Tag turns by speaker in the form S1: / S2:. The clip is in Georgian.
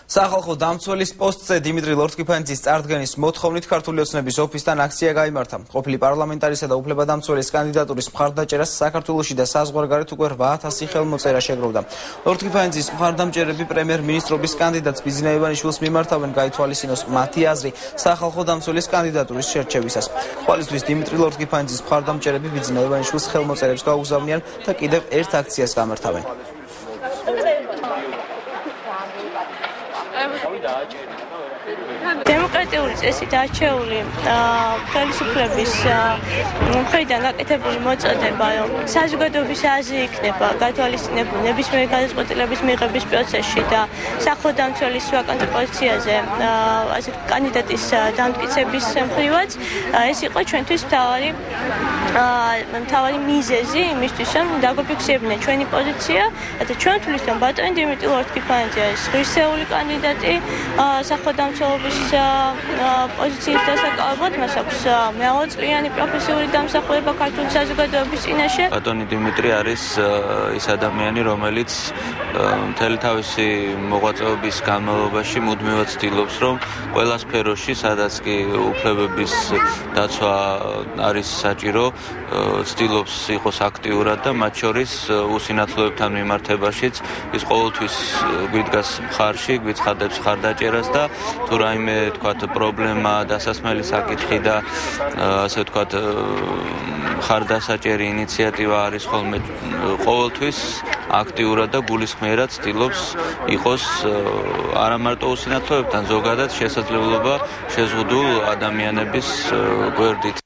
S1: სახალხო დამცველის პოსტზე დიმიტრი ლორთქიფანიძის წარდგენის მოთხოვნით ქართული ოცნების ოფისთან აქცია გაიმართა. ყოფილი პარლამენტარისა და უფლებადამცველის კანდიდატურის მხარდაჭერას საქართველოში და საზღვარგარეთ უკვე 8000 ხელმოწერა შეგროვდა. ლორთქიფანიძის მხარდამჭერები პრემიერ-მინისტრობის კანდიდატს ბიზნა ივანიშვილს მიმართავენ გაითვალისწინოს მათი აზრი სახალხო დამცველის კანდიდატურის შერჩევისას. ყოველთვის დიმიტრი ლორთქიფანიძის მხარდამჭერები ბიზნა ივანიშვილს ხელმოწერებს გაუგზავნიან და კიდევ ერთ აქციას გამართავენ.
S2: დემოკრატიული წესით არჩეული ხელისუფლების მხრიდან გაკეთებული მოწოდება, რომ საზოგადოების აზრი იქნება გათვალისწინებული ნებისმიერი გადაწყვეტილების მიღების პროცესში და სახალხო დამცველის ვაკანტ პოზიციაზე კანდიდატის დამტკიცების მხრივაც ეს იყო ჩვენთვის მთავარი მიზეზი იმისთვის, რომ დაგვაფიქსირებინა ჩვენი პოზიცია და ჩვენ ვთვლით, რომ ბატონი დიმიტრი ლორთქიფანიძე არის ღირსეული კანდიდატი სახალხო დამცველობის პოზიციის დასაკავებლად, მას აქვს მრავალწლიანი პროფესიული დამსახურება ქართული საზოგადოების წინაშე.
S3: ბატონი დიმიტრი არის ის ადამიანი, რომელიც მთელი თავისი მოღვაწეობის განმავლობაში მუდმივად ცდილობს, რომ ყველა სფეროში, სადაც კი უფლებების დაცვა არის საჭირო, ცდილობს იყოს აქტიურად და მათ შორის უსინათლოებთან მიმართებაშიც ის ყოველთვის გვიდგას მხარში, გვიცხადებს მხარდაჭერას და თუ რაიმე თქვათ პრობლემა, დასასმელი საკითხი და ასე თქვათ მხარდასაჭერი ინიციატივა არის ხოლმე ყოველთვის აქტიურად და გულისხმიერად ცდილობს იყოს არა მარტო usinathloebtan ზოგადად შესაძლებლობა შეზღუდულ ადამიანების გვერდით